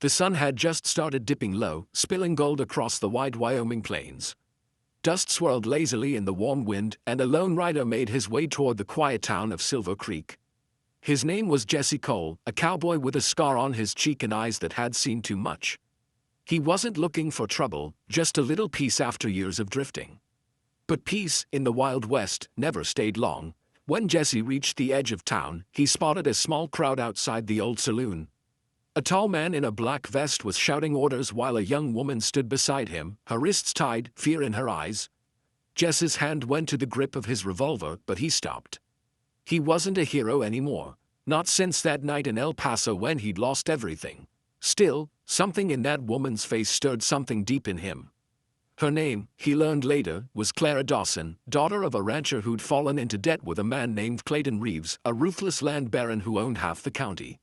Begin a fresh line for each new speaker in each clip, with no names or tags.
The sun had just started dipping low, spilling gold across the wide Wyoming plains. Dust swirled lazily in the warm wind, and a lone rider made his way toward the quiet town of Silver Creek. His name was Jesse Cole, a cowboy with a scar on his cheek and eyes that had seen too much. He wasn't looking for trouble, just a little peace after years of drifting. But peace, in the Wild West, never stayed long. When Jesse reached the edge of town, he spotted a small crowd outside the old saloon. A tall man in a black vest was shouting orders while a young woman stood beside him, her wrists tied, fear in her eyes. Jesse's hand went to the grip of his revolver, but he stopped. He wasn't a hero anymore, not since that night in El Paso when he'd lost everything. Still, something in that woman's face stirred something deep in him. Her name, he learned later, was Clara Dawson, daughter of a rancher who'd fallen into debt with a man named Clayton Reeves, a ruthless land baron who owned half the county.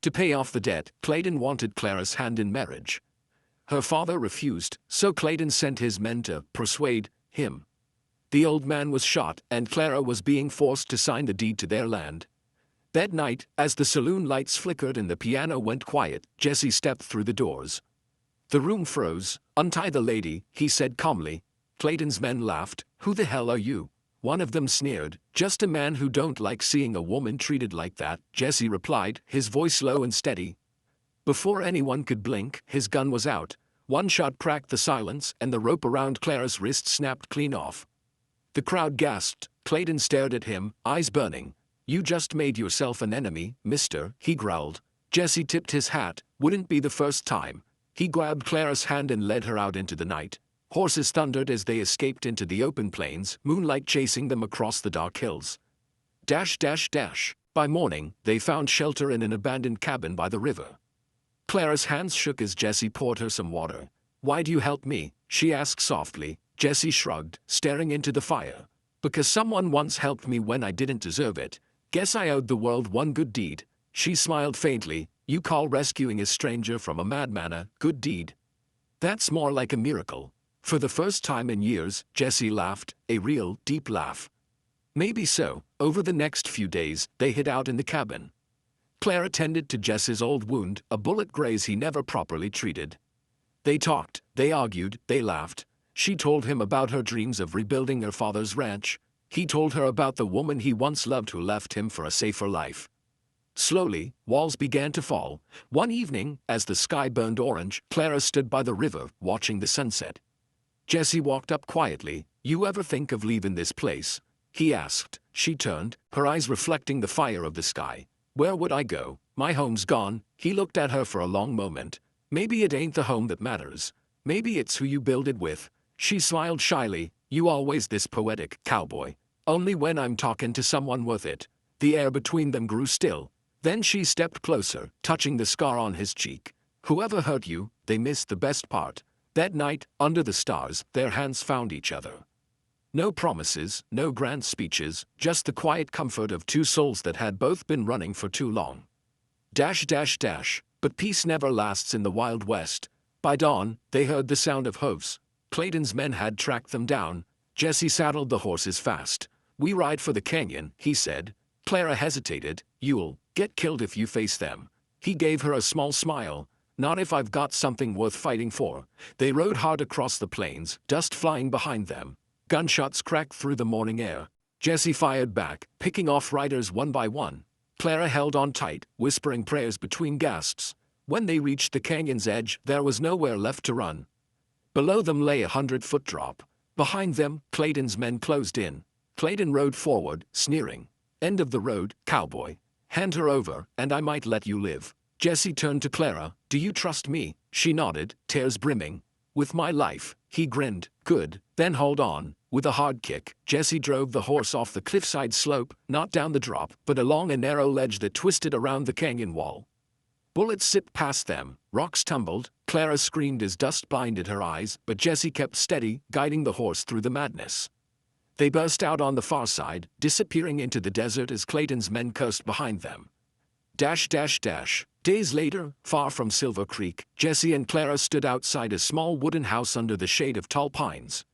To pay off the debt, Clayton wanted Clara's hand in marriage. Her father refused, so Clayton sent his men to persuade him. The old man was shot, and Clara was being forced to sign the deed to their land. That night, as the saloon lights flickered and the piano went quiet, Jesse stepped through the doors. The room froze. "Untie the lady," he said calmly. Clayton's men laughed. "Who the hell are you?" One of them sneered. "Just a man who don't like seeing a woman treated like that," Jesse replied, his voice low and steady. Before anyone could blink, his gun was out. One shot cracked the silence, and the rope around Clara's wrist snapped clean off. The crowd gasped. Clayton stared at him, eyes burning. "You just made yourself an enemy, mister," he growled. Jesse tipped his hat. Wouldn't be the first time. He grabbed Clara's hand and led her out into the night. Horses thundered as they escaped into the open plains, moonlight chasing them across the dark hills. Dash, dash, dash. By morning, they found shelter in an abandoned cabin by the river. Clara's hands shook as Jesse poured her some water. "Why'd you help me?" she asked softly. Jesse shrugged, staring into the fire. "Because someone once helped me when I didn't deserve it. Guess I owed the world one good deed." She smiled faintly. "You call rescuing a stranger from a madman a good deed? That's more like a miracle." For the first time in years, Jesse laughed, a real, deep laugh. Maybe so. Over the next few days, they hid out in the cabin. Clara tended to Jesse's old wound, a bullet graze he never properly treated. They talked, they argued, they laughed. She told him about her dreams of rebuilding her father's ranch. He told her about the woman he once loved who left him for a safer life. Slowly, walls began to fall. One evening, as the sky burned orange, Clara stood by the river, watching the sunset. Jesse walked up quietly. "You ever think of leaving this place?" he asked. She turned, her eyes reflecting the fire of the sky. "Where would I go? My home's gone." He looked at her for a long moment. "Maybe it ain't the home that matters. Maybe it's who you build it with." She smiled shyly. "You always this poetic, cowboy. Only when I'm talking to someone worth it." The air between them grew still. Then she stepped closer, touching the scar on his cheek. "Whoever hurt you, they missed the best part." That night, under the stars, their hands found each other. No promises, no grand speeches, just the quiet comfort of two souls that had both been running for too long. Dash, dash, dash. But peace never lasts in the Wild West. By dawn, they heard the sound of hoofs. Clayton's men had tracked them down. Jesse saddled the horses fast. "We ride for the canyon," he said. Clara hesitated. "You'll get killed if you face them." He gave her a small smile. "Not if I've got something worth fighting for." They rode hard across the plains, dust flying behind them. Gunshots cracked through the morning air. Jesse fired back, picking off riders one by one. Clara held on tight, whispering prayers between gasps. When they reached the canyon's edge, there was nowhere left to run. Below them lay 100-foot drop. Behind them, Clayton's men closed in. Clayton rode forward, sneering. "End of the road, cowboy. Hand her over, and I might let you live." Jesse turned to Clara. "Do you trust me?" She nodded, tears brimming. "With my life." He grinned. "Good. Then hold on." With a hard kick, Jesse drove the horse off the cliffside slope, not down the drop, but along a narrow ledge that twisted around the canyon wall. Bullets zipped past them, rocks tumbled. Clara screamed as dust blinded her eyes, but Jesse kept steady, guiding the horse through the madness. They burst out on the far side, disappearing into the desert as Clayton's men cursed behind them. Dash, dash, dash. Days later, far from Silver Creek, Jesse and Clara stood outside a small wooden house under the shade of tall pines.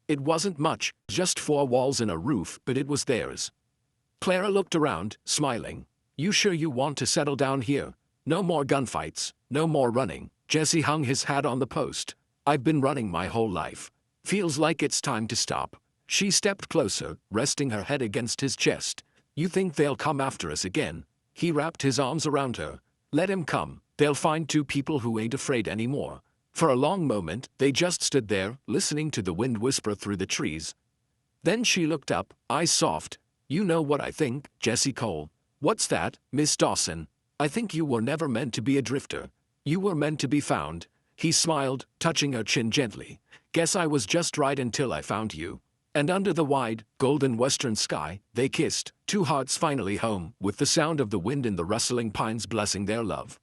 It wasn't much, just 4 walls and a roof, but it was theirs. Clara looked around, smiling. "You sure you want to settle down here? No more gunfights, No more running. Jesse hung his hat on the post. I've been running my whole life. Feels like it's time to stop. She stepped closer, resting her head against his chest. You think they'll come after us again? He wrapped his arms around her. Let him come. They'll find two people who ain't afraid anymore. For a long moment, they just stood there, listening to the wind whisper through the trees. Then she looked up, eyes soft. You know what I think, Jesse Cole. What's that, Miss Dawson? I think you were never meant to be a drifter. You were meant to be found. He smiled, touching her chin gently. Guess I was just right until I found you. And under the wide, golden western sky, they kissed, two hearts finally home, with the sound of the wind in the rustling pines blessing their love.